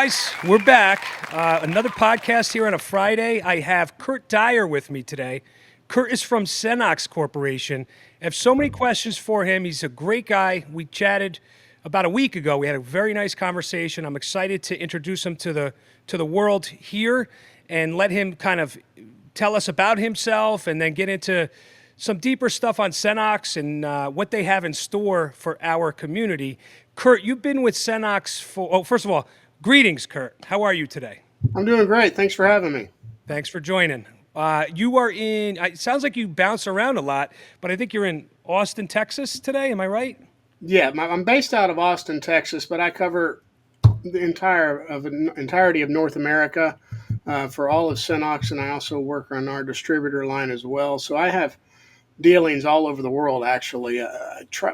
guys, we're back. Another podcast here on a Friday. I have Curt Dyer with me today. Curt is from Senox Corporation. I have so many questions for him. He's a great guy. We chatted about a week ago. We had a very nice conversation. I'm excited to introduce him to the world here and let him kind of tell us about himself and then get into some deeper stuff on Senox and what they have in store for our community. Curt, you've been with Senox first of all, greetings, Curt. How are you today? I'm doing great. Thanks for having me. Thanks for joining. You are it sounds like you bounce around a lot, but I think you're in Austin, Texas today. Am I right? Yeah, I'm based out of Austin, Texas, but I cover the entirety of North America for all of Senox, and I also work on our distributor line as well. So I have dealings all over the world, actually.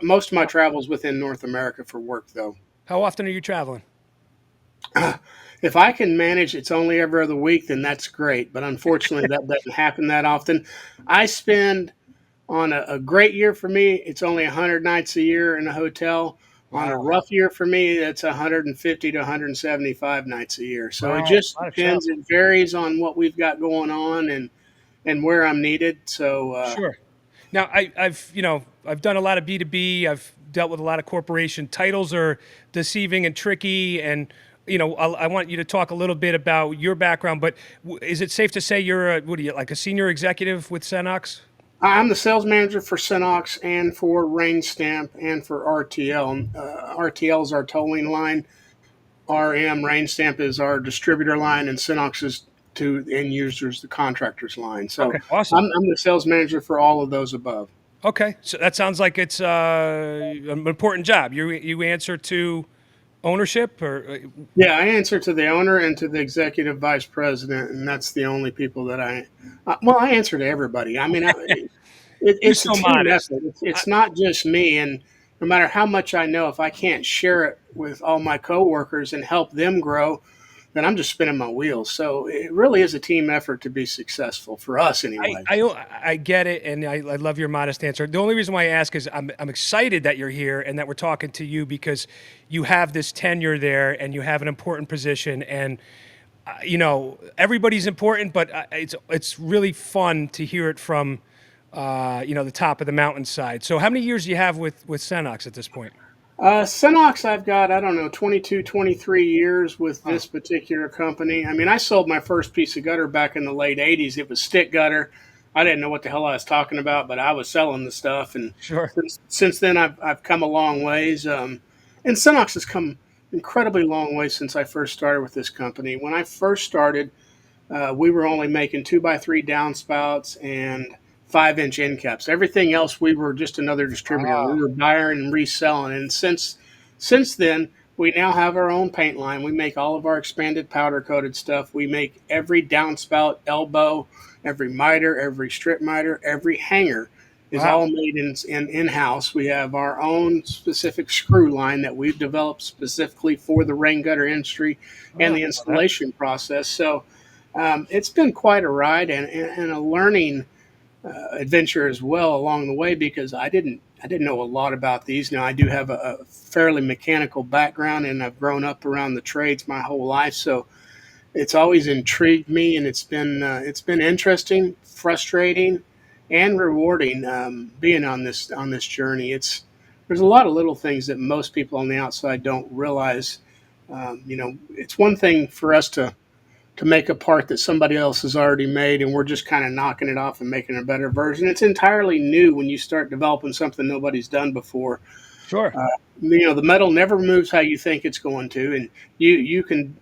Most of my travels within North America for work, though. How often are you traveling? If I can manage it's only every other week, then that's great. But unfortunately, that doesn't happen that often. I spend on a great year for me, it's only 100 nights a year in a hotel. On a rough year for me, it's 150 to 175 nights a year. So Wow, it just a lot of depends. travel. It varies on what we've got going on and where I'm needed. So Sure. Now, I've done a lot of B2B. I've dealt with a lot of corporation. Titles are deceiving and tricky, and I want you to talk a little bit about your background. But is it safe to say you're like a senior executive with Senox? I'm the sales manager for Senox and for Rain Stamp and for RTL. RTL is our tolling line. Rain Stamp is our distributor line, and Senox is to the end users, the contractors line. So Okay, awesome. I'm the sales manager for all of those above. Okay, so that sounds like it's an important job. You answer to ownership, or Yeah, I answer to the owner and to the executive vice president, and that's the only people that I answer to everybody. I mean, you're it's a so team modest. effort. It's not just me, and no matter how much I know, if I can't share it with all my coworkers and help them grow, then I'm just spinning my wheels. So it really is a team effort to be successful for us, I, anyway. I I get it, and I love your modest answer. The only reason why I ask is I'm excited that you're here and that we're talking to you because you have this tenure there and you have an important position, and everybody's important, but it's really fun to hear it from the top of the mountainside. So how many years do you have with Senox at this point? Senox, I've got, I don't know, 22, 23 years with Wow. this particular company. I mean, I sold my first piece of gutter back in the late 80s. It was stick gutter. I didn't know what the hell I was talking about, but I was selling the stuff. And Sure. since then, I've come a long ways. And Senox has come incredibly long ways since I first started with this company. When I first started, we were only making 2x3 downspouts and 5-inch end caps. Everything else, we were just another distributor. We Wow. were buying and reselling. And since then, we now have our own paint line. We make all of our expanded powder coated stuff. We make every downspout, elbow, every miter, every strip miter, every hanger is Wow. all made in-house. We have our own specific screw line that we've developed specifically for the rain gutter industry Oh, and the well, that- installation process. So it's been quite a ride and a learning adventure as well along the way because I didn't know a lot about these. Now I do have a fairly mechanical background and I've grown up around the trades my whole life, so it's always intrigued me and it's been interesting, frustrating, and rewarding being on this journey. There's a lot of little things that most people on the outside don't realize. It's one thing for us to make a part that somebody else has already made and we're just kind of knocking it off and making a better version. It's entirely new when you start developing something nobody's done before. Sure. The metal never moves how you think it's going to, and you can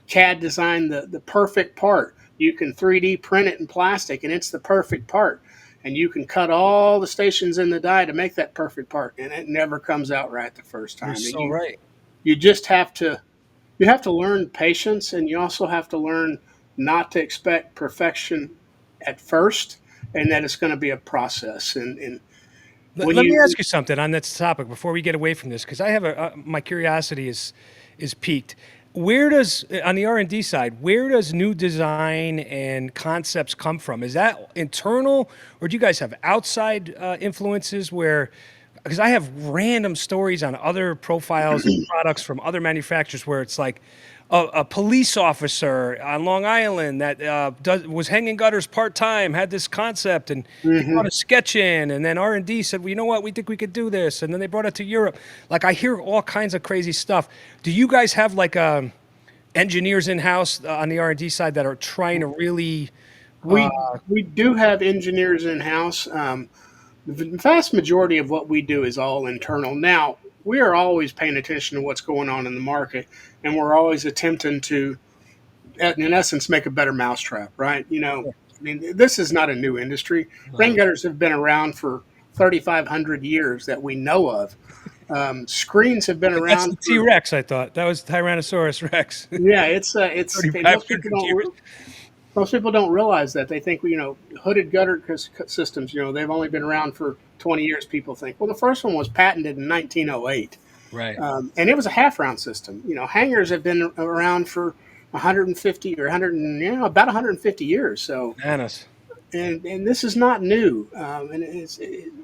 CAD design the perfect part. You can 3D print it in plastic and it's the perfect part. And you can cut all the stations in the die to make that perfect part, and it never comes out right the first time. You're And so right. you just have to learn patience, and you also have to learn not to expect perfection at first, and that it's going to be a process. And when Let me you ask you something on this topic before we get away from this, because I have my curiosity is piqued. Where does on the R&D side, where does new design and concepts come from? Is that internal, or do you guys have outside influences? Where because I have random stories on other profiles and products from other manufacturers where it's like, a police officer on Long Island that was hanging gutters part time, had this concept, and he brought Hmm. a sketch in, and then R&D said, well, you know what, we think we could do this, and then they brought it to Europe. Like I hear all kinds of crazy stuff. Do you guys have like engineers in house on the R&D side that are trying to really? Uh, We do have engineers in house. The vast majority of what we do is all internal. Now, we are always paying attention to what's going on in the market, and we're always attempting to, in essence, make a better mousetrap, right? I mean, this is not a new industry. Rain gutters have been around for 3,500 years that we know of. Screens have been that's around the T for, Rex. I thought that was Tyrannosaurus Rex. yeah, it's okay, 3,500 years. most people don't realize that. They think, hooded gutter systems, they've only been around for 20 years. People think, well, the first one was patented in 1908. Right. And it was a half round system. Hangers have been around for 150 or 100, about 150 years. So, Bananas. and this is not new.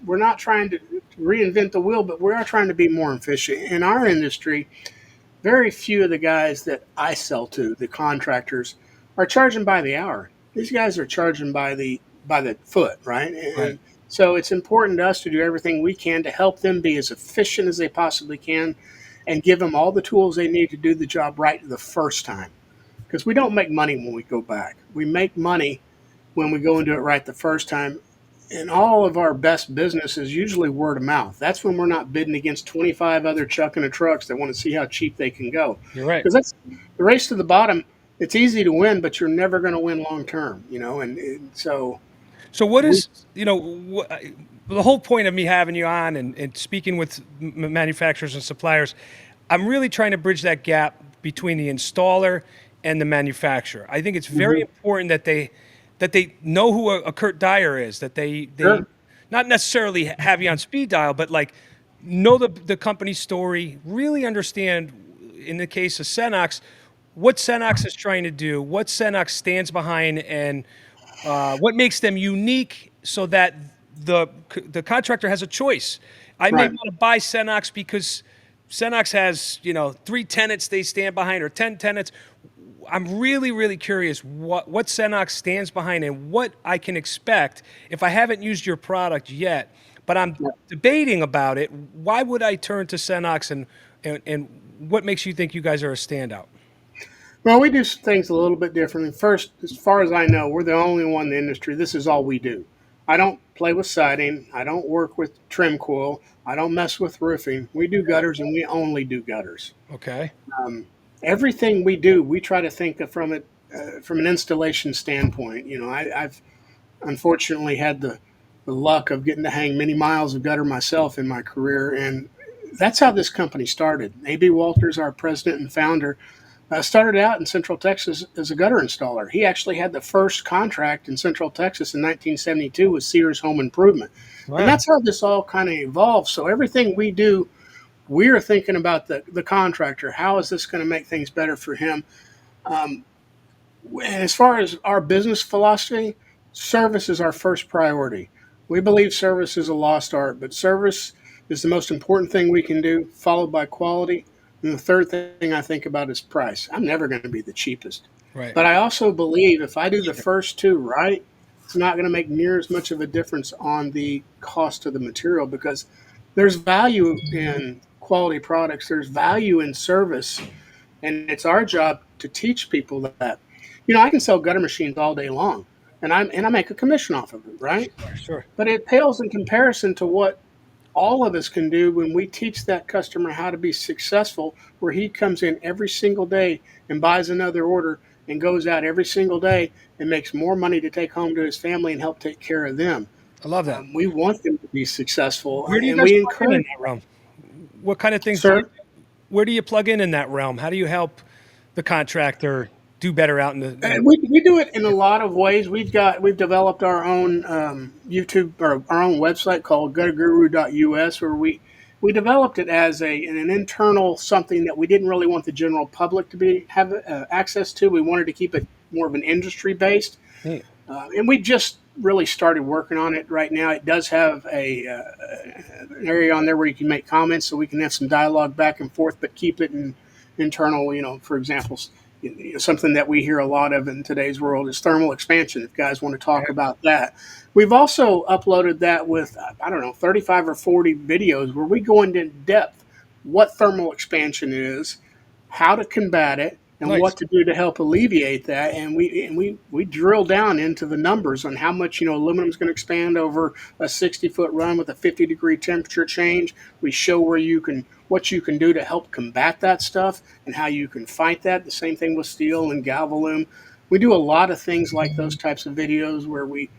We're not trying to reinvent the wheel, but we are trying to be more efficient. In our industry, very few of the guys that I sell to, the contractors, are charging by the hour. These guys are charging by the foot, right? Right. And so it's important to us to do everything we can to help them be as efficient as they possibly can and give them all the tools they need to do the job right the first time. Because we don't make money when we go back. We make money when we go and do it right the first time. And all of our best business is usually word of mouth. That's when we're not bidding against 25 other chucking of trucks that want to see how cheap they can go. You're right. Because that's the race to the bottom. It's easy to win, but you're never going to win long term, and so So what we, is, the whole point of me having you on and speaking with manufacturers and suppliers, I'm really trying to bridge that gap between the installer and the manufacturer. I think it's very Mhm. important that they know who a Curt Dyer is, that they Sure. not necessarily have you on speed dial, but like know the company story, really understand in the case of Senox, what Senox is trying to do, what Senox stands behind, and what makes them unique so that the contractor has a choice. I may Right. want to buy Senox because Senox has, 3 tenants they stand behind or 10 tenants. I'm really, really curious what Senox stands behind and what I can expect if I haven't used your product yet, but I'm debating about it. Why would I turn to Senox and what makes you think you guys are a standout? Well, we do things a little bit differently. First, as far as I know, we're the only one in the industry. This is all we do. I don't play with siding. I don't work with trim coil. I don't mess with roofing. We do gutters, and we only do gutters. Okay. Um, Everything we do, we try to think of from it from an installation standpoint. I've unfortunately had the luck of getting to hang many miles of gutter myself in my career, and that's how this company started. A.B. Walters, our president and founder, started out in Central Texas as a gutter installer. He actually had the first contract in Central Texas in 1972 with Sears Home Improvement. And Wow. that's how this all kind of evolved. So everything we do, we're thinking about the contractor. How is this going to make things better for him? Um, and as far as our business philosophy, service is our first priority. We believe service is a lost art, but service is the most important thing we can do, followed by quality. And the third thing I think about is price. I'm never going to be the cheapest. Right. But I also believe if I do the first two right, it's not going to make near as much of a difference on the cost of the material because there's value in quality products, there's value in service, and it's our job to teach people that. I can sell gutter machines all day long, and I make a commission off of it, right? Sure. But it pales in comparison to what all of us can do when we teach that customer how to be successful, where he comes in every single day and buys another order and goes out every single day and makes more money to take home to his family and help take care of them. I love that. We want them to be successful, Where do you and guys we plug in encourage. that realm? What kind of things do you, Sir, where do you plug in that realm? How do you help the contractor do better out in the we do it in a lot of ways. We've developed our own YouTube or our own website called gutterguru.us, where we developed it as an internal something that we didn't really want the general public to have access to. We wanted to keep it more of an industry based, Neat. and we just really started working on it right now. It does have an area on there where you can make comments, so we can have some dialogue back and forth, but keep it in internal, for example, something that we hear a lot of in today's world is thermal expansion. If guys want to talk about that, we've also uploaded that with, I don't know, 35 or 40 videos where we go into depth what thermal expansion is, how to combat it, and Nice. what to do to help alleviate that. And we drill down into the numbers on how much aluminum is going to expand over a 60-foot run with a 50-degree temperature change. We show what you can do to help combat that stuff and how you can fight that. The same thing with steel and galvalume. We do a lot of things like those types of videos where we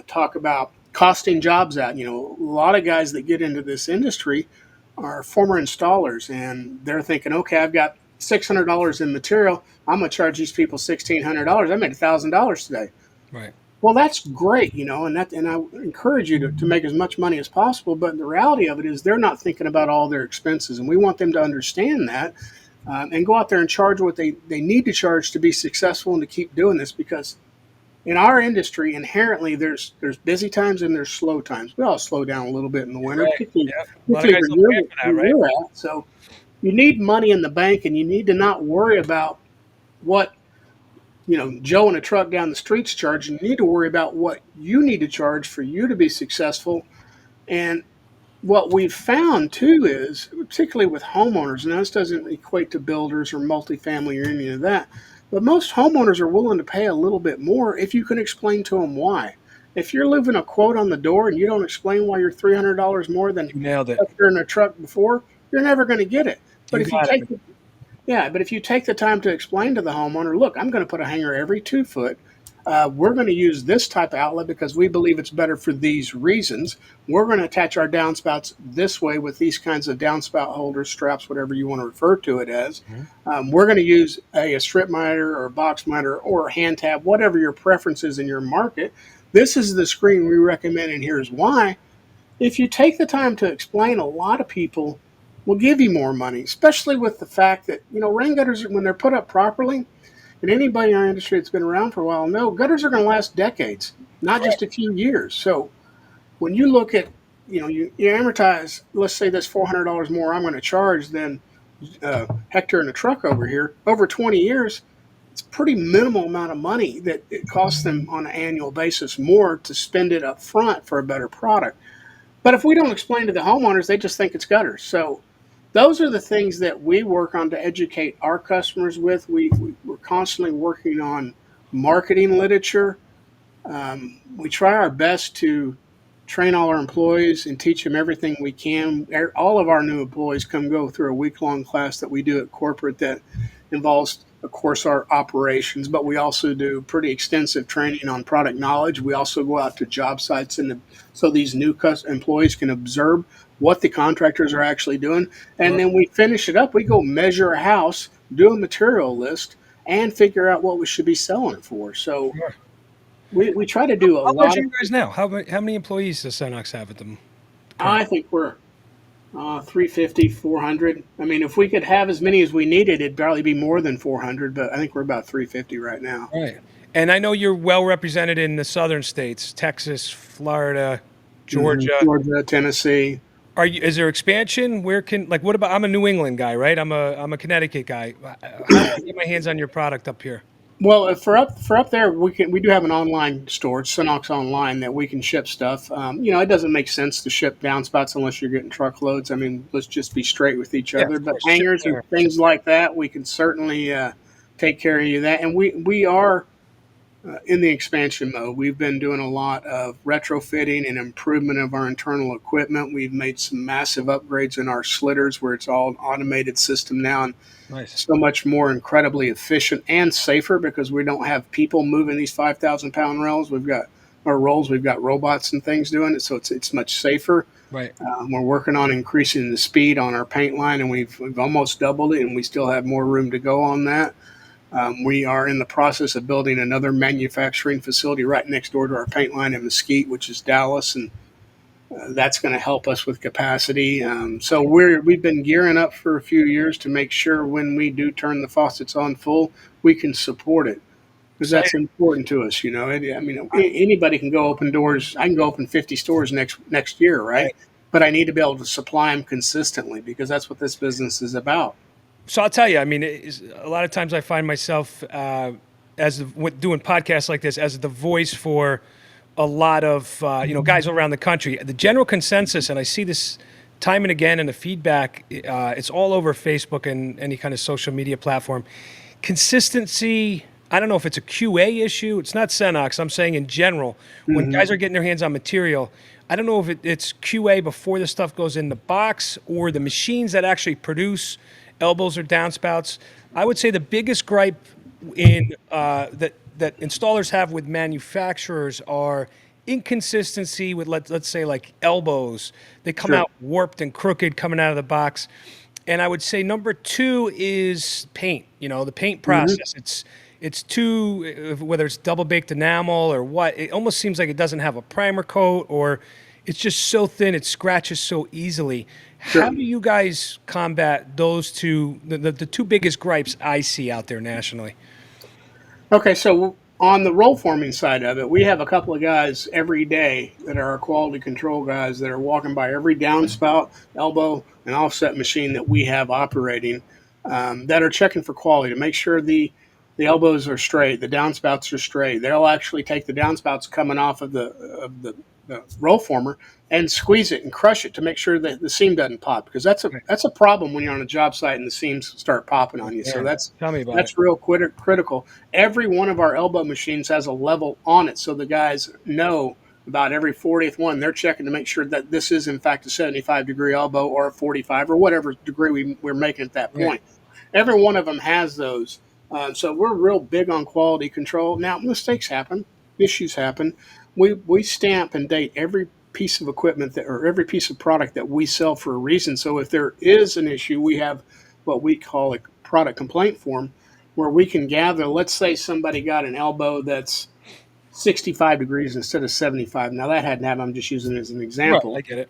talk about costing jobs out. A lot of guys that get into this industry are former installers, and they're thinking, okay, I've got $600 in material. I'm going to charge these people $1,600. I made $1,000 today. Right. Well, that's great, and I encourage you to make as much money as possible. But the reality of it is they're not thinking about all their expenses, and we want them to understand that and go out there and charge what they need to charge to be successful and to keep doing this. Because in our industry, inherently, there's busy times and there's slow times. We all slow down a little bit in the winter, Right. particularly, Yeah. A lot of guys don't plan for that, where right? you're at. So you need money in the bank, and you need to not worry about what Joe in a truck down the street's charging. You need to worry about what you need to charge for you to be successful. And what we've found too is, particularly with homeowners, and this doesn't equate to builders or multifamily or any of that, but most homeowners are willing to pay a little bit more if you can explain to them why. If you're leaving a quote on the door and you don't explain why you're $300 more than You nailed it. if you're in a truck before, you're never going to get it. But You if you got take it. but if you take the time to explain to the homeowner, look, I'm going to put a hanger every 2 foot. We're going to use this type of outlet because we believe it's better for these reasons. We're going to attach our downspouts this way with these kinds of downspout holders, straps, whatever you want to refer to it as. We're going to use a strip miter or a box miter or a hand tab, whatever your preference is in your market. This is the screen we recommend, and here's why. If you take the time to explain, a lot of people will give you more money, especially with the fact that, rain gutters, when they're put up properly, and anybody in our industry that's been around for a while know gutters are going to last decades, not just a few years. So when you look at, you amortize, let's say this $400 more I'm going to charge than Hector in the truck over here, over 20 years, it's a pretty minimal amount of money that it costs them on an annual basis more to spend it up front for a better product. But if we don't explain to the homeowners, they just think it's gutters. So those are the things that we work on to educate our customers with. We're constantly working on marketing literature. We try our best to train all our employees and teach them everything we can. All of our new employees go through a week-long class that we do at corporate that involves, of course, our operations, but we also do pretty extensive training on product knowledge. We also go out to job sites so these new employees can observe what the contractors are actually doing. And then we finish it up. We go measure a house, do a material list, and figure out what we should be selling it for. So we try to do a How large lot are of. you guys now? How many employees does Senox have at them? I think we're 350, 400. I mean, if we could have as many as we needed, it'd probably be more than 400, but I think we're about 350 right now. Right. And I know you're well represented in the southern states, Texas, Florida, Georgia. Georgia, Tennessee. Is there expansion? What about, I'm a New England guy, right? I'm a Connecticut guy. How do I get my hands on your product up here? Well, for up there, we do have an online store, it's Senox Online, that we can ship stuff. It doesn't make sense to ship downspouts unless you're getting truckloads. I mean, let's just be straight with each Yeah, other. of But course. hangers Ship and things like that, we can certainly take care of you that. And we are in the expansion mode. We've been doing a lot of retrofitting and improvement of our internal equipment. We've made some massive upgrades in our slitters where it's all an automated system now. And Nice. so much more incredibly efficient and safer because we don't have people moving these 5,000-pound rolls. We've got robots and things doing it, so it's much safer. Right. We're working on increasing the speed on our paint line, and we've almost doubled it, and we still have more room to go on that. We are in the process of building another manufacturing facility right next door to our paint line in Mesquite, which is Dallas, and that's going to help us with capacity. So we've been gearing up for a few years to make sure when we do turn the faucets on full, we can support it because that's important to us. Anybody can go open doors. I can go open 50 stores next year, right? But I need to be able to supply them consistently because that's what this business is about. So I'll tell you, I mean, a lot of times I find myself doing podcasts like this as the voice for a lot of guys around the country. The general consensus, and I see this time and again in the feedback, it's all over Facebook and any kind of social media platform. Consistency. I don't know if it's a QA issue. It's not Senox. I'm saying in general, when guys are getting their hands on material, I don't know if it's QA before the stuff goes in the box or the machines that actually produce elbows or downspouts. I would say the biggest gripe in that installers have with manufacturers are inconsistency with let's say like elbows. They come Sure. out warped and crooked coming out of the box. And I would say number two is paint. The paint Hmm. process. It's too whether it's double baked enamel or what. It almost seems like it doesn't have a primer coat, or it's just so thin it scratches so easily. How Sure. do you guys combat those two, the two biggest gripes I see out there nationally? Okay, so on the roll forming side of it, we have a couple of guys every day that are our quality control guys that are walking by every downspout, elbow, and offset machine that we have operating, that are checking for quality to make sure the elbows are straight, the downspouts are straight. They'll actually take the downspouts coming off of the roll former and squeeze it and crush it to make sure that the seam doesn't pop, because Right. that's a problem when you're on a job site and the seams start popping on you. So Man, tell me about it. that's real critical. Every one of our elbow machines has a level on it, so the guys know about every 40th one. They're checking to make sure that this is in fact a 75-degree elbow or a 45 or whatever degree we're making at that Yeah. point. Every one of them has those. So we're real big on quality control. Now mistakes happen, issues happen. We stamp and date every piece of equipment or every piece of product that we sell for a reason. So if there is an issue, we have what we call a product complaint form where we can gather. Let's say somebody got an elbow that's 65 degrees instead of 75. Now that hadn't happened. I'm just using it as an Right, I example. get it.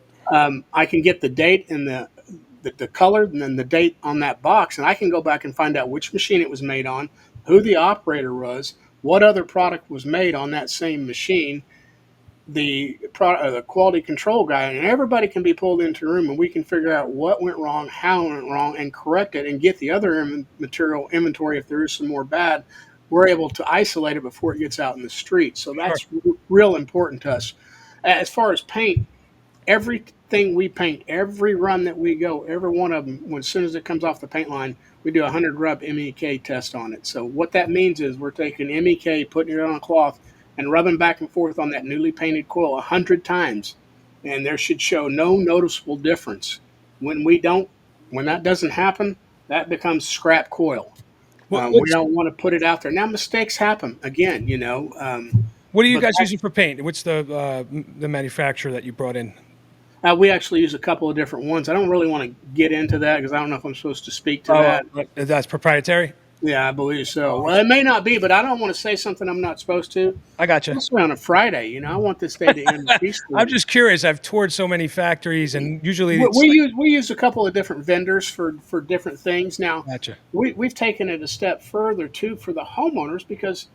I can get the date and the color and then the date on that box, and I can go back and find out which machine it was made on, who the operator was, what other product was made on that same machine, the quality control guy, and everybody can be pulled into a room, and we can figure out what went wrong, how it went wrong, and correct it, and get the other material inventory if there is some more bad. We're able to isolate it before it gets out in the street. So Sure. that's real important to us. As far as paint, everything we paint, every run that we go, every one of them, as soon as it comes off the paint line, we do a 100 rub MEK test on it. So what that means is we're taking MEK, putting it on a cloth, and rubbing back and forth on that newly painted coil 100 times, and there should show no noticeable difference. When we don't, when that doesn't happen, that becomes scrap coil. What, We what's don't want to put it out there. Now mistakes happen again, what are you but guys using for paint? What's the manufacturer that you brought in? we actually use a couple of different ones. I don't really want to get into that because I don't know if I'm supposed to speak to Oh, that. that's proprietary. Yeah, I believe so. Oh, Well, it may not be, but I don't want to say something I'm not supposed to. I gotcha. Especially on a Friday, I want this day to end I'm peacefully. just curious. I've toured so many factories, and usually We, it's we like, use we use a couple of different vendors for different things. Now, gotcha. we've taken it a step further too for the homeowners because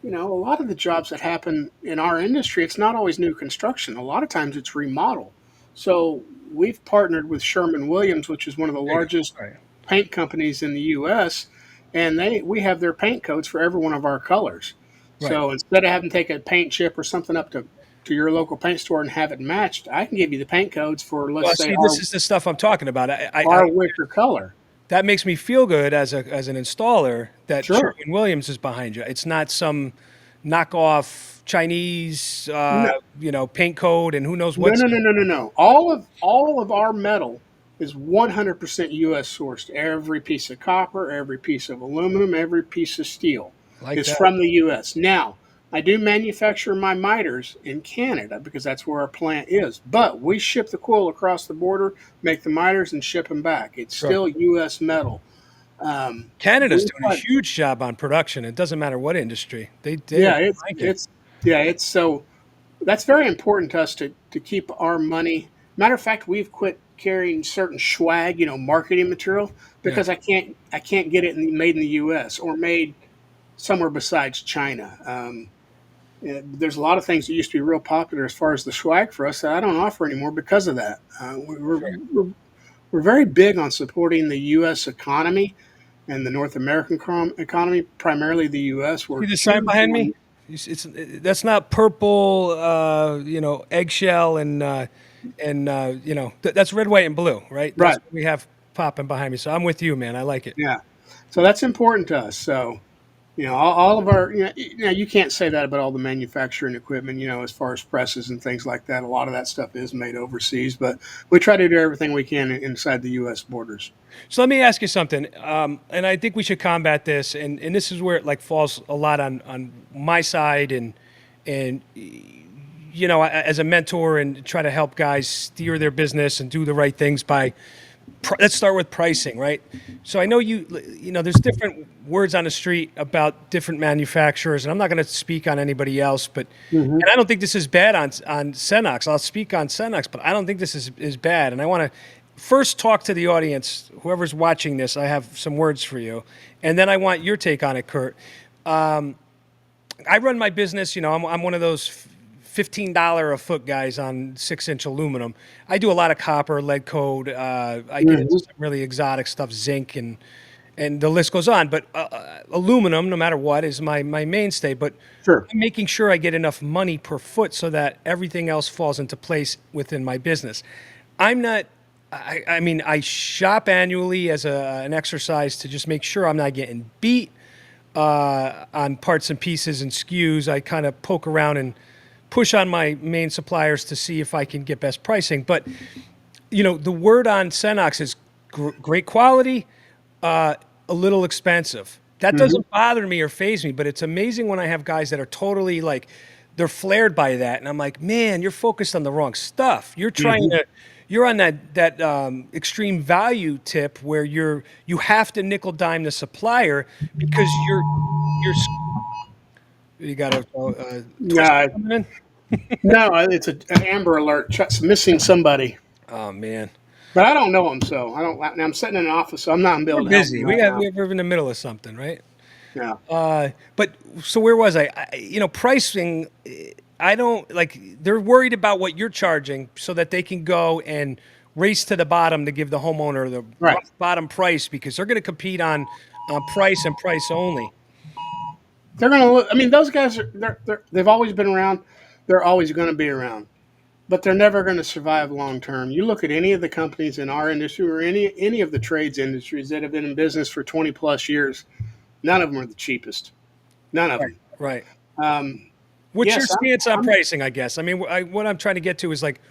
a lot of the jobs that happen in our industry, it's not always new construction. A lot of times it's remodel. So we've partnered with Sherman-Williams, which is one of the There you go. largest All right. paint companies in the U.S., and we have their paint codes for every one of our colors. Right. So instead of having to take a paint chip or something up to your local paint store and have it matched, I can give you the paint codes for, Well, let's say, see, this is the stuff I'm talking about. our winter color. That makes me feel good as an installer that Sure. Sherwin Williams is behind you. It's not some knockoff Chinese, No, paint code and who knows no, what's no, in no, it. no, no, no. All of our metal is 100% U.S. sourced. Every piece of copper, every piece of aluminum, every piece of steel Like is that. from the U.S. Now, I do manufacture my miters in Canada because that's where our plant is. But we ship the coil across the border, make the miters, and ship them back. It's Sure. still U.S. metal. Canada's We've doing a got huge job on production. It doesn't matter what industry. They're Yeah, it's cranking. it's yeah, it's so that's very important to us to keep our money. Matter of fact, we've quit carrying certain swag, marketing material Yeah. because I can't get it made in the U.S. or made somewhere besides China. There's a lot of things that used to be real popular as far as the swag for us that I don't offer anymore because of that. we're very big on supporting the U.S. economy and the North American economy, primarily the U.S. We're See the sign huge behind me? on. That's not purple, eggshell that's red, white, and blue, right? That's Right. what we have popping behind me. So I'm with you, man. I like it. Yeah. So that's important to us. So, all of our, you can't say that about all the manufacturing equipment, as far as presses and things like that. A lot of that stuff is made overseas, but we try to do everything we can inside the U.S. borders. So let me ask you something, and I think we should combat this, and this is where it like falls a lot on my side, and as a mentor and try to help guys steer their business and do the right things by. Let's start with pricing, right? So I know there's different words on the street about different manufacturers, and I'm not going to speak on anybody else, but Mm-hmm. and I don't think this is bad on Senox. I'll speak on Senox, but I don't think this is bad, and I want to first talk to the audience, whoever's watching this. I have some words for you, and then I want your take on it, Curt. I run my business. I'm one of those $15 a foot guys on 6-inch aluminum. I do a lot of copper, lead coat. I get into Mm-hmm. some really exotic stuff, zinc, and the list goes on. But aluminum, no matter what, is my mainstay. But Sure. I'm making sure I get enough money per foot so that everything else falls into place within my business. I'm not. I mean, I shop annually as an exercise to just make sure I'm not getting beat on parts and pieces and SKUs. I kind of poke around and push on my main suppliers to see if I can get best pricing. But the word on Senox is great quality, a little expensive. That Mm-hmm. doesn't bother me or faze me, but it's amazing when I have guys that are totally like they're flared by that, and I'm like, man, you're focused on the wrong stuff. Mm-hmm. You're on that extreme value tip where you have to nickel dime the supplier because you're you got a twist Yeah. coming in. No, it's an Amber Alert. Missing somebody. Oh man. But I don't know him, so I don't. I'm sitting in an office, so I'm not gonna be We're able to help him busy. right now. We're in the middle of something, right? Yeah. But so where was I? Pricing. I don't like. They're worried about what you're charging, so that they can go and race to the bottom to give the homeowner the Right. rock bottom price because they're going to compete on price and price only. They're gonna look. I mean, those guys are. They've always been around. They're always going to be around, but they're never going to survive long term. You look at any of the companies in our industry or any of the trades industries that have been in business for 20 plus years. None of them are the cheapest. None of Right. them. Right. Um, What's your yes, stance on I'm pricing? I guess. I mean, what I'm trying to get to is like,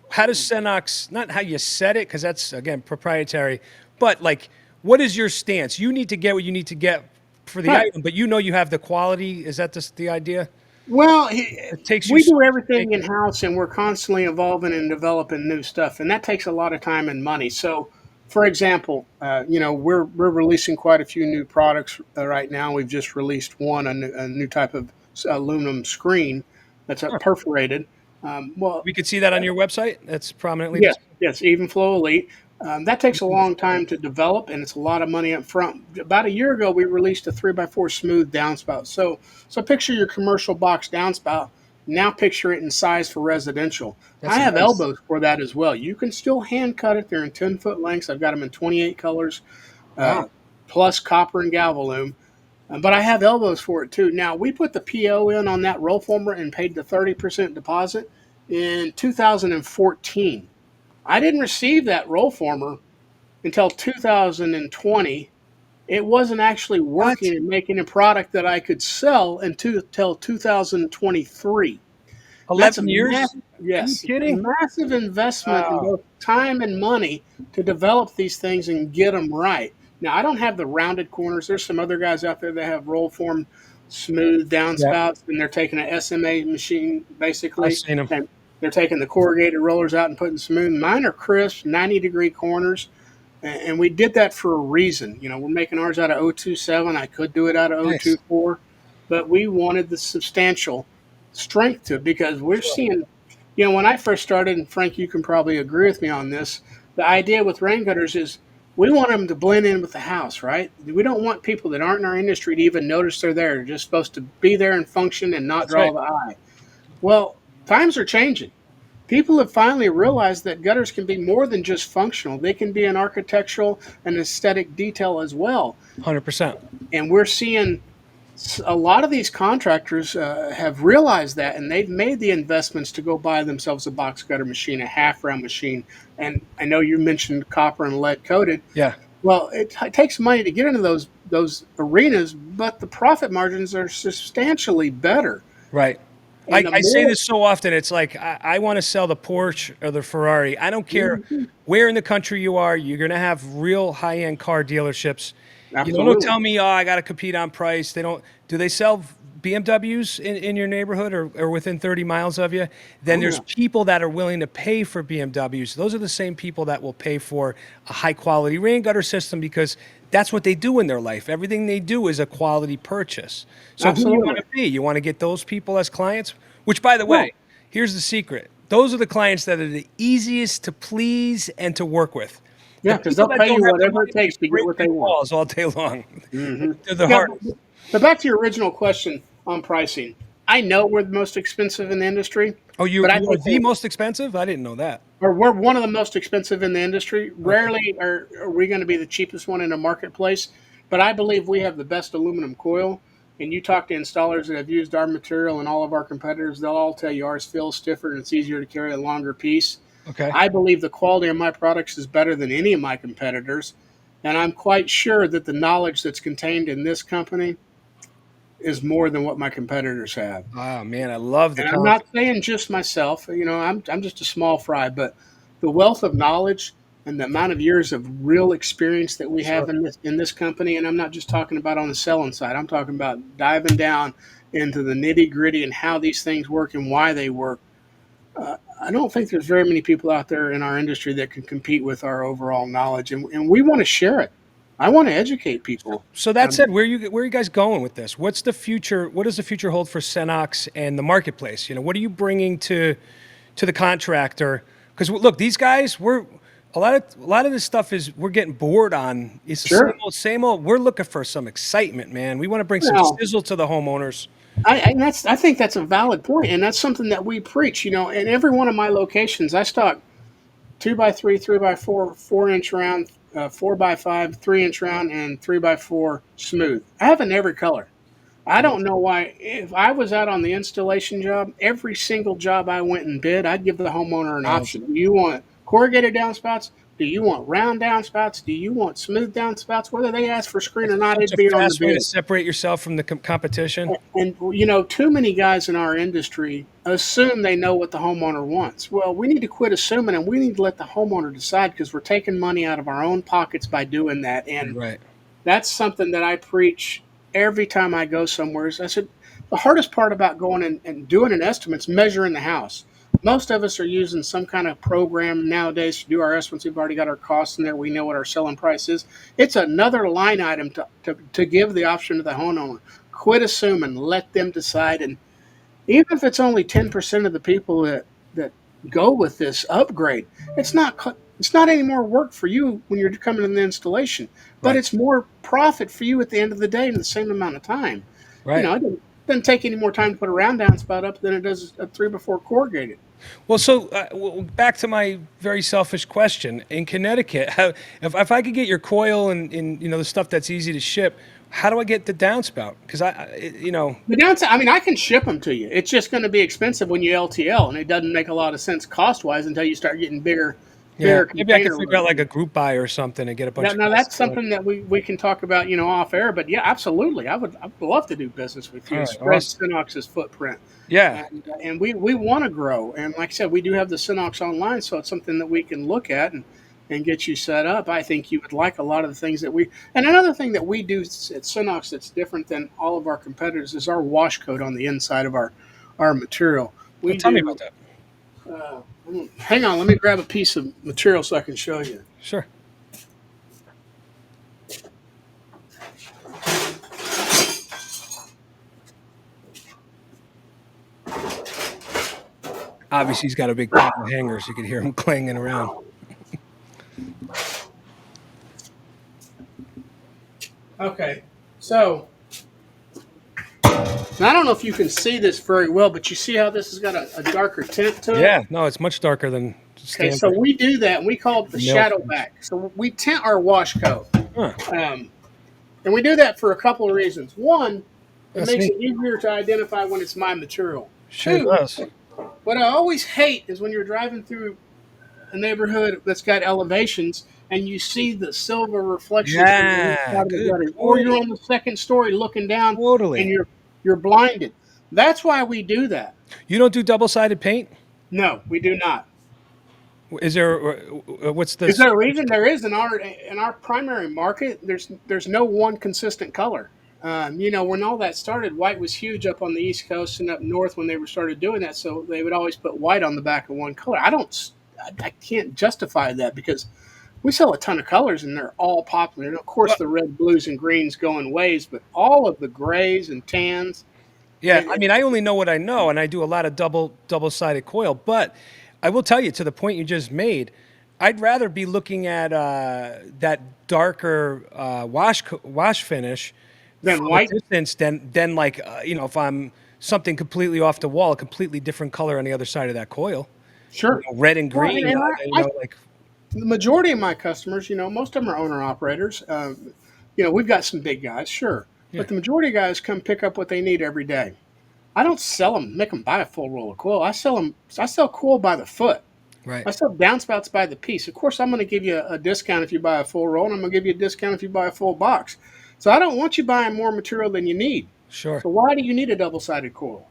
how does Senox? Not how you set it, because that's again proprietary, but like, what is your stance? You need to get what you need to get for the right. item, but you have the quality. Is that the idea? Well, It takes you we so do long to everything make in it. house, and we're constantly evolving and developing new stuff, and that takes a lot of time and money. So, for example, we're releasing quite a few new products right now. We've just released a new type of aluminum screen that's Huh. perforated. Well, We could see that on your website. That's prominently yes, displayed. yes, Even Flow Elite. That takes a long time to develop, and it's a lot of money up front. About a year ago, we released a 3x4 smooth downspout. So picture your commercial box downspout. Now picture it in size for residential. I That's have nice. elbows for that as well. You can still hand cut it. They're in 10-foot lengths. I've got them in 28 colors, uh, Wow. plus copper and galvalume. But I have elbows for it too. Now we put the PO in on that roll former and paid the 30% deposit in 2014. I didn't receive that roll former until 2020. It wasn't actually What? working and making a product that I could sell until 2023. That's a 11 years? massive, Are you yes, it's a kidding? massive investment in Wow. both time and money to develop these things and get them right. Now, I don't have the rounded corners. There's some other guys out there that have roll form smooth Yeah, downspouts, and they're taking an SMA machine I've basically, seen them. and they're taking the corrugated rollers out and putting smooth. Mine are crisp, 90-degree corners, and we did that for a reason. We're making ours out of 027. I could do it out of Nice. 024, but we wanted the substantial strength to it because we're Sure. seeing, when I first started, and Frank, you can probably agree with me on this, the idea with rain gutters is we want them to blend in with the house, right? We don't want people that aren't in our industry to even notice they're there. They're just supposed to be there and function and not That's right. draw the eye. Well, times are changing. People have finally realized that gutters can be more than just functional. They can be an architectural and aesthetic detail as well. 100%. And we're seeing a lot of these contractors have realized that, and they've made the investments to go buy themselves a box gutter machine, a half round machine. And I know you mentioned copper and lead coated. Yeah. Well, it takes money to get into those arenas, but the profit margins are substantially better. Right. And the I say more, this so often. It's like I want to sell the Porsche or the Ferrari. I don't care where in the country you are. You're going to have real high-end car dealerships. You know, don't absolutely, tell me, oh, I got to compete on price. They don't. Do they sell BMWs in your neighborhood or within 30 miles of you? Then oh there's yeah, people that are willing to pay for BMWs. Those are the same people that will pay for a high-quality rain gutter system because that's what they do in their life. Everything they do is a quality purchase. So who you want absolutely. to be? You want to get those people as clients? Which, by the Well, way, here's the secret. Those are the clients that are the easiest to please and to work with. The yeah, because people they'll that pay don't you have the whatever it money takes make to get great what they big want. walls all day long. Hmm. They're the Yeah, hardest. but back to your original question on pricing. I know we're the most expensive in the industry, Oh, but I you are think the most expensive? I didn't know that. we're one of the most expensive in the industry. Okay. Rarely are we going to be the cheapest one in the marketplace, but I believe we have the best aluminum coil. And you talk to installers that have used our material and all of our competitors, they'll all tell you ours feels stiffer and it's easier to carry a longer piece. Okay. I believe the quality of my products is better than any of my competitors. And I'm quite sure that the knowledge that's contained in this company is more than what my competitors have. Oh man, I love the And I'm confidence. not saying just myself, I'm just a small fry, but the wealth of knowledge and the amount of years of real experience that we have Sure. in this company, and I'm not just talking about on the selling side. I'm talking about diving down into the nitty gritty and how these things work and why they work. I don't think there's very many people out there in our industry that can compete with our overall knowledge, and we want to share it. I want to educate people. So that Um, said, where are you guys going with this? What's the future? What does the future hold for Senox and the marketplace? You know, what are you bringing to the contractor? Because look, these guys, we're a lot of this stuff is we're getting bored on. It's the same sure. old, same old. We're looking for some excitement, man. We want to bring some Now, sizzle to the homeowners. I think that's a valid point, and that's something that we preach. In every one of my locations, I stock 2x3, 3x4, 4 inch round, 4x5, 3 inch round, and 3x4 smooth. I have in every color. I don't know why. If I was out on the installation job, every single job I went and bid, I'd give the homeowner an option. Do you want corrugated downspouts? Do you want round downspouts? Do you want smooth downspouts? Whether they ask for screen That's or not, such it'd a be on the fast way to bid. separate yourself from the competition. And too many guys in our industry assume they know what the homeowner wants. Well, we need to quit assuming, and we need to let the homeowner decide because we're taking money out of our own pockets by doing that. And Right. that's something that I preach every time I go somewhere. I said the hardest part about going and doing an estimate is measuring the house. Most of us are using some kind of program nowadays to do our estimates. We've already got our costs in there. We know what our selling price is. It's another line item to give the option to the homeowner. Quit assuming. Let them decide. And even if it's only 10% of the people that go with this upgrade, it's not any more work for you when you're coming in the installation, but Right. it's more profit for you at the end of the day in the same amount of time. Right. It doesn't take any more time to put a round downspout up than it does a 3x4 corrugated. Well, so back to my very selfish question. In Connecticut, if I could get your coil and the stuff that's easy to ship, how do I get the downspout? Because The downside, I mean, I can ship them to you. It's just going to be expensive when you LTL, and it doesn't make a lot of sense cost wise until you start getting bigger, yeah, bigger maybe I could container figure out loads. like a group buy or something and get a bunch Now, of now guys that's to do it. something that we can talk about, off air. But yeah, absolutely, I'd love to do business with All you. right, Spread awesome. Senox's footprint, Yeah, and we want to grow. And like I said, we do have the Senox online, so it's something that we can look at and get you set up. I think you would like a lot of the things that we. And another thing that we do at Senox that's different than all of our competitors is our wash coat on the inside of our material. well, We tell me about do. that. Uh, Hang on, let me grab a piece of material so I can show you. Sure. Obviously, he's got a big pile of hangers. You could hear him clanging around. Okay, so And I don't know if you can see this very well, but you see how this has got a darker tint to it? Yeah, no, it's much darker than Okay, so standard we do that, and we call it the milk. shadow back. So we tint our wash coat. Huh. And we do that for a couple of reasons. One, it That's makes neat. it easier to identify when it's my material. Sure Two, does. what I always hate is when you're driving through a neighborhood that's got elevations and you see the silver reflections from the Yeah, inside of the good gutter, or point. you're on the second story looking down and Totally. you're blinded. That's why we do that. You don't do double-sided paint? No, we do not. Is there? What's Is this? there a reason? There is in our primary market. There's no one consistent color. When all that started, white was huge up on the East Coast and up north when they were started doing that. So they would always put white on the back of one color. I can't justify that because we sell a ton of colors and they're all popular. And of course, the red, blues, and greens go in waves, but all of the grays and tans. Yeah, I And, mean, I only know what I know, and I do a lot of double-sided coil. But I will tell you, to the point you just made, I'd rather be looking at that darker wash finish then from a white. distance than like if I'm something completely off the wall, a completely different color on the other side of that coil, Sure. red and Well, green. Like the majority of my customers, most of them are owner operators. We've got some big guys, sure, yeah, but the majority of guys come pick up what they need every day. I don't sell them, make them buy a full roll of coil. I sell coil by the foot. right. I sell downspouts by the piece. Of course, I'm going to give you a discount if you buy a full roll, and I'm going to give you a discount if you buy a full box. So I don't want you buying more material than you need. Sure. So why do you need a double-sided coil?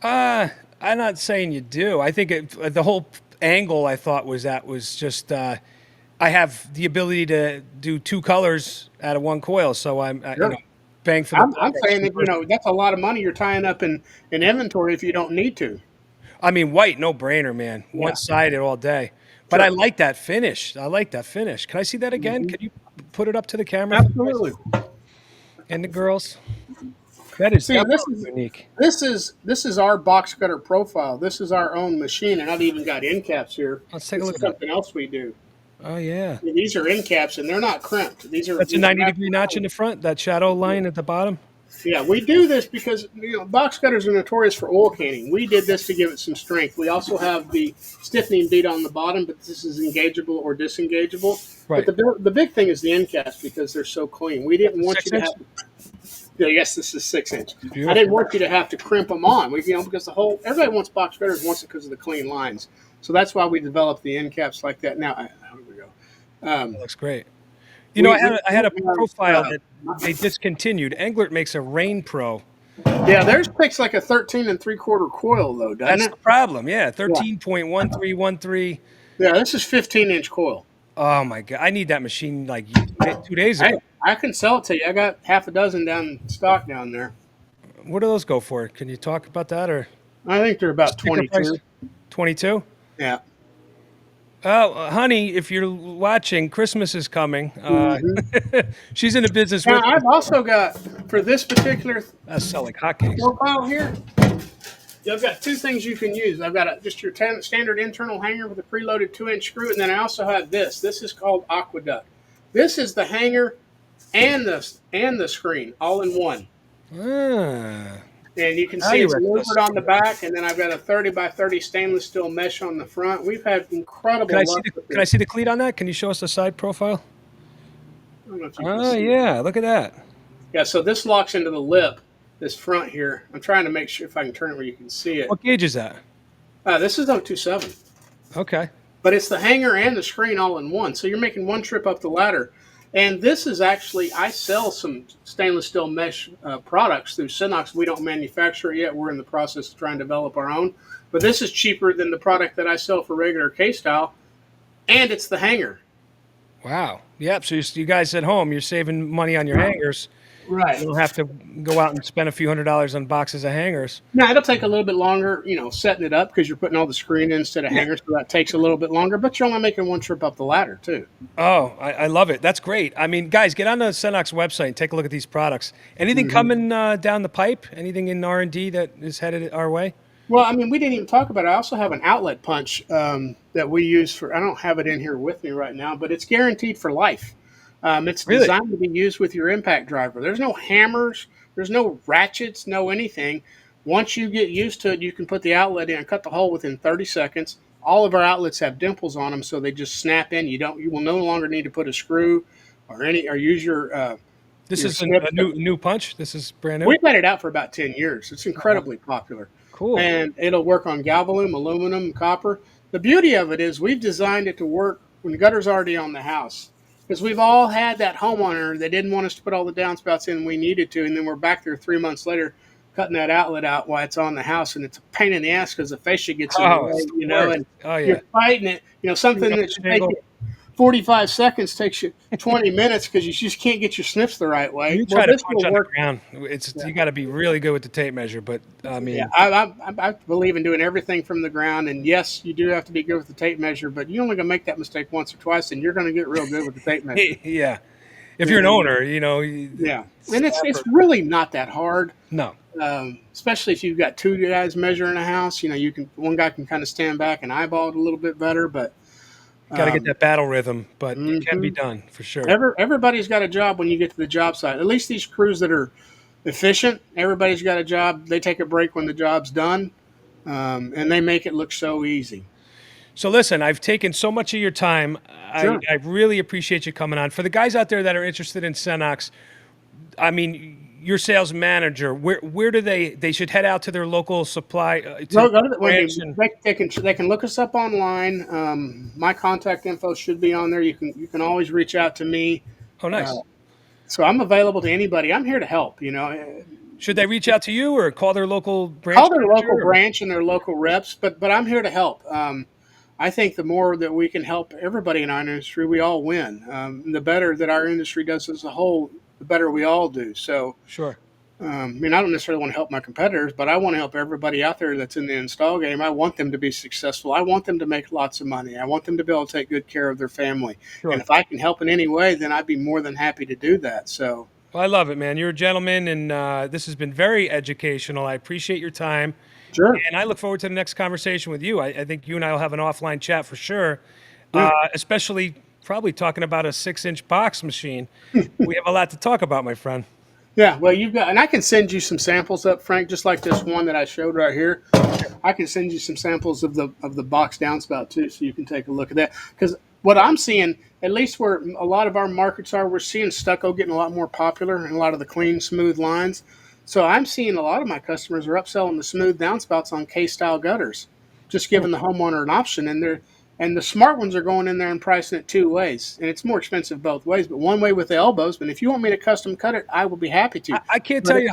I'm not saying you do. I think the whole angle I thought was just I have the ability to do two colors out of one coil, so I'm Sure. bang for the I'm buck. saying that that's a lot of money you're tying up in inventory if you don't need to. I mean, white, no brainer, man. Yeah, One sided all day. But I sure. like that finish. I like that finish. Can I see that again? Mhm. Can you put it up to the camera for the Absolutely. guys and the girls? That is See, this definitely is unique. this is our box cutter profile. This is our own machine, and I've even got end caps here. Let's take a This look is at that. something else we do. Oh yeah, These are end caps, and they're not crimped. that's a 90-degree notch in the front. That shadow line at the bottom. Yeah, we do this because box cutters are notorious for oil canning. We did this to give it some strength. We also have the stiffening bead on the bottom, but this is engageable or disengageable. Right. But the big thing is the end caps because they're so clean. We didn't want you to 6 have. Yeah, yes, this is 6 inch. Beautiful. I didn't want you to have to crimp them on. Because everybody wants box cutters wants it because of the clean lines. So that's why we developed the end caps like that. Now, here we go. That looks great. I had a we have, profile that they discontinued. Englert makes a Rain Pro. Yeah, theirs takes like a 13 3/4 coil though, doesn't That's it? the problem. Yeah, Yeah. 13.1313. Yeah, this is 15-inch coil. Oh my god, I need that machine like 2 days Hey, ago. I can sell it to you. I got half a dozen down in stock down there. What do those go for? Can you talk about that or I think they're about sticker price? 22. 22? Yeah. Oh, honey, if you're watching, Christmas is coming. She's in the business Now with me. I've also got for this particular I sell like hotcakes. profile here. I've got two things you can use. I've got just your standard internal hanger with a preloaded 2-inch screw, and then I also have this. This is called Aqueduct. This is the hanger and the screen all in one. Ah, And you can Now see you it's rest louvered us. on the back, and then I've got a 30 by 30 stainless steel mesh on the front. We've had incredible can I see luck the with Can I this. see the cleat on that? Can you show us the side profile? I don't know if you can Oh see. yeah, look at that. Yeah, so this locks into the lip, this front here. I'm trying to make sure if I can turn it where you can see it. What gauge is that? This is 027, Okay. but it's the hanger and the screen all in one. So you're making one trip up the ladder. And this is actually, I sell some stainless steel mesh products through Senox. We don't manufacture it yet. We're in the process of trying to develop our own. But this is cheaper than the product that I sell for regular K-style. And it's the hanger. Wow. Yep. So you guys at home, you're saving money on your hangers. Right. You don't have to go out and spend a few $100s on boxes of hangers. Now, it'll take a little bit longer, setting it up because you're putting all the screen in instead of hangers. So that takes a little bit longer. But you're only making one trip up the ladder, too. Oh, I love it. That's great. I mean, guys, get on the Senox website and take a look at these products. Anything coming down the pipe? Anything in R&D that is headed our way? Well, I mean, we didn't even talk about it. I also have an outlet punch that we use for. I don't have it in here with me right now, but it's guaranteed for life. It's Really? designed to be used with your impact driver. There's no hammers. There's no ratchets, no anything. Once you get used to it, you can put the outlet in and cut the hole within 30 seconds. All of our outlets have dimples on them, so they just snap in. You will no longer need to put a screw or use This your is snip. a new punch. This is brand new. We've had it out for about 10 years. It's incredibly popular. Cool. And it'll work on galvalume, aluminum, copper. The beauty of it is we've designed it to work when the gutter's already on the house. Because we've all had that homeowner that didn't want us to put all the downspouts in we needed to, and then we're back there 3 months later cutting that outlet out while it's on the house, and it's a pain in the ass because the fascia gets in the way, It's the worst. and Oh yeah. you're fighting it. Something that should take you 45 seconds takes you 20 minutes because you just can't get your snips the right way. You try to punch on the ground. You got to be really good with the tape measure. But I mean, yeah, I believe in doing everything from the ground. And yes, you do have to be good with the tape measure, but you're only going to make that mistake once or twice, and you're going to get real good with the tape measure. yeah. If you're an owner, yeah, and it's really not that hard. No. Especially if you've got two guys measuring a house, one guy can kind of stand back and eyeball it a little bit better, but. Got to get that battle rhythm, but it can be done for sure. Everybody's got a job when you get to the job site. At least these crews that are efficient, everybody's got a job. They take a break when the job's done, and they make it look so easy. So listen, I've taken so much of your time. Sure. I really appreciate you coming on. For the guys out there that are interested in Senox, I mean, your sales manager, where do they should head out to their local supply? They can look us up online. My contact info should be on there. You can always reach out to me. Oh, nice. So I'm available to anybody. I'm here to help. Should they reach out to you or call their local branch? Call their local branch and their local reps, but I'm here to help. I think the more that we can help everybody in our industry, we all win. The better that our industry does as a whole, the better we all do. So, sure. I don't necessarily want to help my competitors, but I want to help everybody out there that's in the install game. I want them to be successful. I want them to make lots of money. I want them to be able to take good care of their family. Sure. And if I can help in any way, then I'd be more than happy to do that. So, well, I love it, man. You're a gentleman, and this has been very educational. I appreciate your time. Sure. And I look forward to the next conversation with you. I think you and I will have an offline chat for sure, especially probably talking about a 6-inch box machine. We have a lot to talk about, my friend. Yeah, well, and I can send you some samples up, Frank, just like this one that I showed right here. I can send you some samples of the box downspout too, so you can take a look at that. Because what I'm seeing, at least where a lot of our markets are, we're seeing stucco getting a lot more popular and a lot of the clean, smooth lines. So I'm seeing a lot of my customers are upselling the smooth downspouts on K-style gutters, just giving the homeowner an option. And the smart ones are going in there and pricing it 2 ways. And it's more expensive both ways, but one way with the elbows. But if you want me to custom cut it, I will be happy to. I can't tell you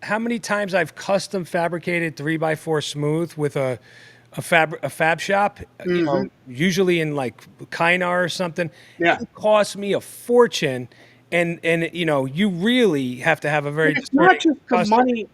how many times I've custom fabricated 3x4 smooth with a fab shop, usually in like Kynar or something. Yeah. It costs me a fortune. And you really have to have a very. It's not just the money;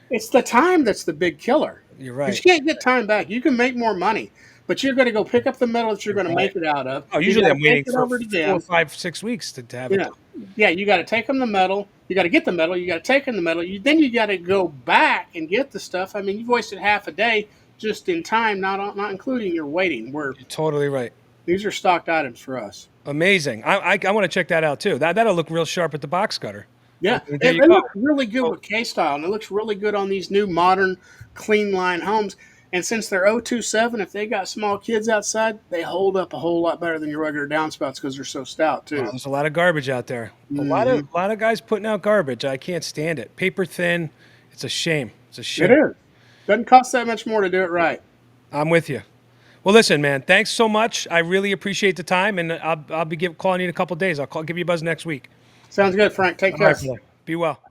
it's the time that's the big killer. You're right. You can't get time back. You can make more money, but you're going to go pick up the metal that you're going to make it out of. Oh, usually I'm waiting for 4, 5, 6 weeks to have it. Yeah, you got to take them the metal. You got to get the metal. You got to take them the metal. Then you got to go back and get the stuff. I mean, you've wasted half a day just in time, not including your waiting. You're totally right. These are stocked items for us. Amazing. I want to check that out too. That'll look real sharp at the box cutter. Yeah, it looks really good with K-style, and it looks really good on these new modern clean line homes. And since they're 027, if they got small kids outside, they hold up a whole lot better than your regular downspouts because they're so stout too. There's a lot of garbage out there. A lot of guys putting out garbage. I can't stand it. Paper thin. It's a shame. It's a shame. It is. Doesn't cost that much more to do it right. I'm with you. Well, listen, man, thanks so much. I really appreciate the time, and I'll be calling you in a couple of days. I'll give you a buzz next week. Sounds good, Frank. Take care. Be well.